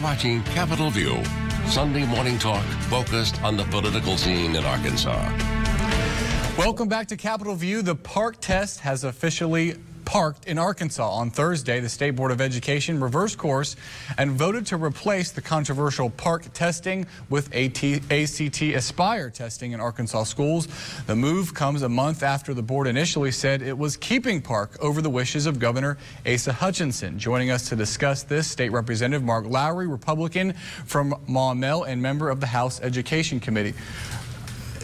watching Capitol View, Sunday morning talk focused on the political scene in Arkansas. Welcome back to Capitol View. The PARCC test has officially parked in Arkansas. On Thursday, the State Board of Education reversed course and voted to replace the controversial PARCC testing with ACT Aspire testing in Arkansas schools. The move comes a month after the board initially said it was keeping PARCC over the wishes of Governor Asa Hutchinson. Joining us to discuss this, State Representative Mark Lowry, Republican from Maumelle and member of the House Education Committee.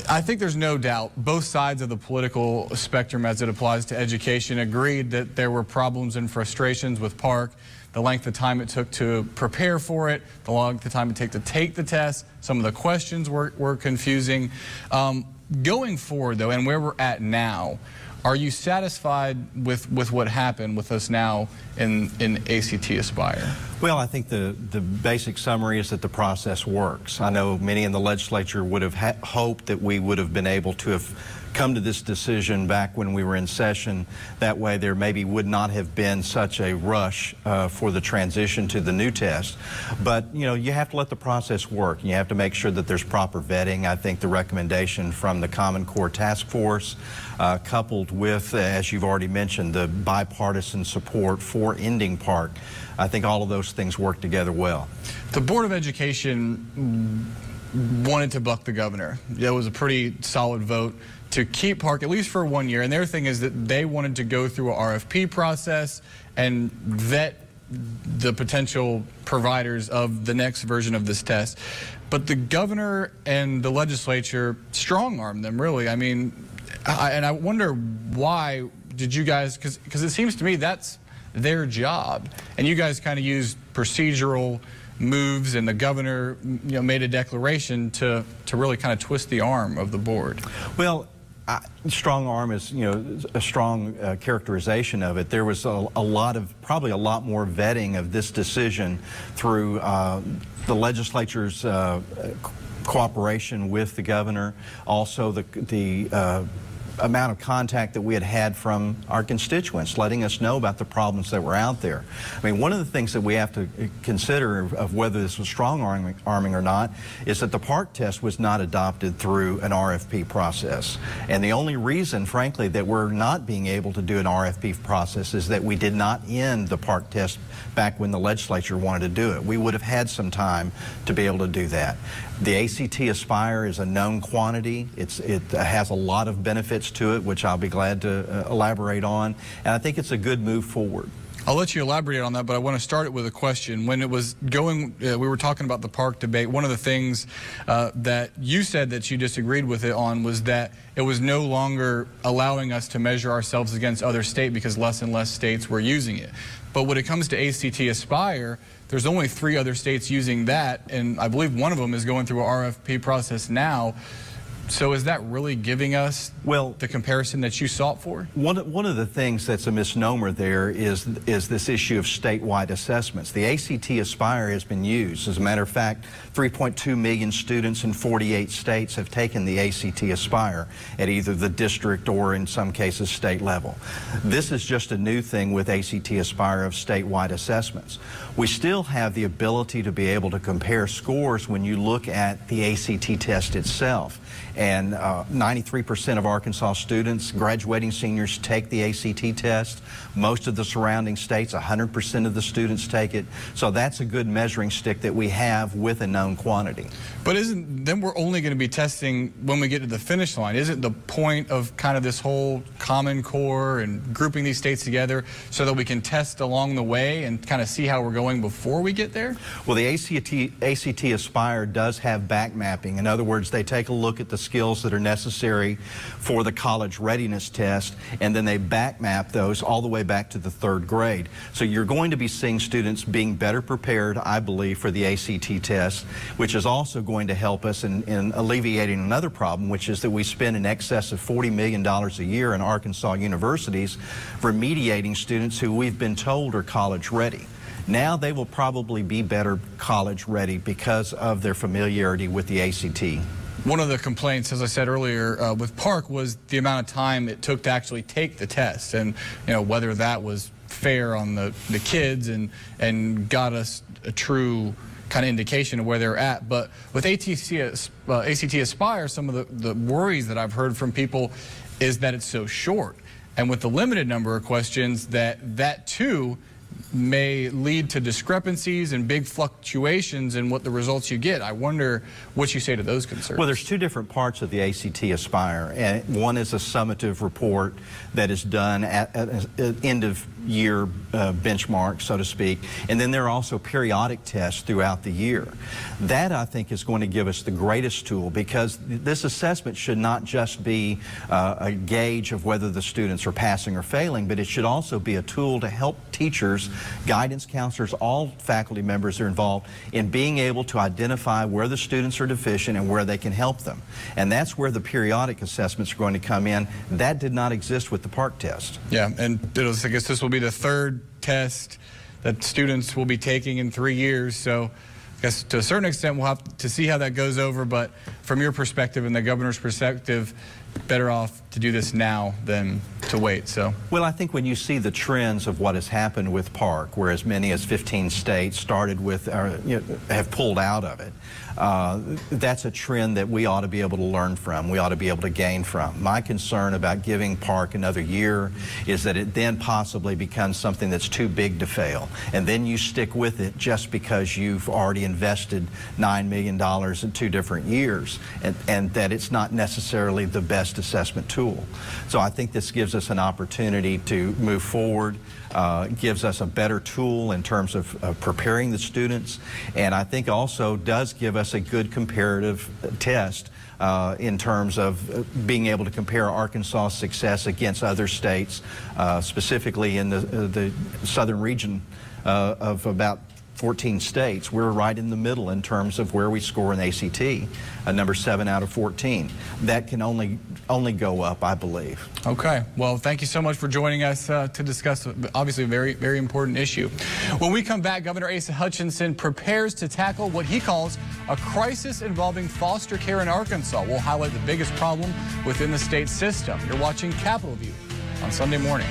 I think there's no doubt both sides of the political spectrum as it applies to education agreed that there were problems and frustrations with PARCC, the length of time it took to prepare for it, the length of time it took to take the test. Some of the questions were confusing. Going forward, though, and where we're at now, are you satisfied with what happened with us now in ACT Aspire? Well, I think the basic summary is that the process works. I know many in the legislature would have hoped that we would have been able to have come to this decision back when we were in session. That way there maybe would not have been such a rush for the transition to the new test. But, you know, you have to let the process work. You have to make sure that there's proper vetting. I think the recommendation from the Common Core Task Force, coupled with, as you've already mentioned, the bipartisan support for ending PARCC, I think all of those things work together well. The Board of Education wanted to buck the governor. That was a pretty solid vote to keep PARCC at least for 1 year. And their thing is that they wanted to go through a RFP process and vet the potential providers of the next version of this test. But the governor and the legislature strong-armed them, really. I mean, I wonder why did you guys, because it seems to me that's their job. And you guys kind of used procedural moves, and the governor, you know, made a declaration to really kind of twist the arm of the board. Well, strong arm is, you know, a strong characterization of it. There was probably a lot more vetting of this decision through the legislature's cooperation with the governor, also the amount of contact that we had from our constituents, letting us know about the problems that were out there. I mean, one of the things that we have to consider of whether this was strong arming or not is that the PARCC test was not adopted through an RFP process. And the only reason, frankly, that we're not being able to do an RFP process is that we did not end the PARCC test back when the legislature wanted to do it. We would have had some time to be able to do that. The ACT Aspire is a known quantity. It has a lot of benefits to it, which I'll be glad to elaborate on. And I think it's a good move forward. I'll let you elaborate on that, but I want to start it with a question. When it was going, we were talking about the PARCC debate. One of the things that you said that you disagreed with it on was that it was no longer allowing us to measure ourselves against other states because less and less states were using it. But when it comes to ACT Aspire, there's only 3 other states using that, and I believe one of them is going through an RFP process now. So is that really giving us the comparison that you sought for? One of the things that's a misnomer there is this issue of statewide assessments. The ACT Aspire has been used. As a matter of fact, 3.2 million students in 48 states have taken the ACT Aspire at either the district or, in some cases, state level. This is just a new thing with ACT Aspire of statewide assessments. We still have the ability to be able to compare scores when you look at the ACT test itself. And 93% of Arkansas students, graduating seniors, take the ACT test. Most of the surrounding states, 100% of the students take it. So that's a good measuring stick that we have with a known quantity. But then we're only going to be testing when we get to the finish line. Isn't the point of kind of this whole Common Core and grouping these states together so that we can test along the way and kind of see how we're going before we get there? Well, the ACT Aspire does have back mapping. In other words, they take a look at the skills that are necessary for the college readiness test, and then they back map those all the way back to the 3rd grade. So you're going to be seeing students being better prepared, I believe, for the ACT test, which is also going to help us in alleviating another problem, which is that we spend in excess of $40 million a year in Arkansas universities remediating students who we've been told are college ready. Now they will probably be better college ready because of their familiarity with the ACT. One of the complaints, as I said earlier, with PARCC was the amount of time it took to actually take the test, and whether that was fair on the kids and got us a true kind of indication of where they're at. But with ACT Aspire, some of the worries that I've heard from people is that it's so short. And with the limited number of questions, that too may lead to discrepancies and big fluctuations in what the results you get. I wonder what you say to those concerns. Well, there's two different parts of the ACT Aspire. And one is a summative report that is done at end of year benchmark, so to speak. And then there are also periodic tests throughout the year. That, I think, is going to give us the greatest tool, because this assessment should not just be a gauge of whether the students are passing or failing, but it should also be a tool to help teachers, guidance counselors, all faculty members that are involved in being able to identify where the students are deficient and where they can help them. And that's where the periodic assessments are going to come in. That did not exist with the PARCC test. Yeah, and I guess this will be the third test that students will be taking in 3 years. So I guess to a certain extent we'll have to see how that goes over, but from your perspective and the governor's perspective, better off to do this now than to wait. So, well, I think when you see the trends of what has happened with PARCC, where as many as 15 states started with, have pulled out of it, that's a trend that we ought to be able to learn from. We ought to be able to gain from. My concern about giving PARCC another year is that it then possibly becomes something that's too big to fail, and then you stick with it just because you've already invested $9 million in 2 different years, and that it's not necessarily the best assessment tool. So I think this gives us an opportunity to move forward, gives us a better tool in terms of preparing the students, and I think also does give us a good comparative test in terms of being able to compare Arkansas' success against other states, specifically in the southern region of about 14 states. We're right in the middle in terms of where we score in ACT, number 7 out of 14. That can only go up, I believe. Okay, well, thank you so much for joining us to discuss obviously a very, very important issue. When we come back, Governor Asa Hutchinson prepares to tackle what he calls a crisis involving foster care in Arkansas. We'll highlight the biggest problem within the state system. You're watching Capitol View on Sunday morning.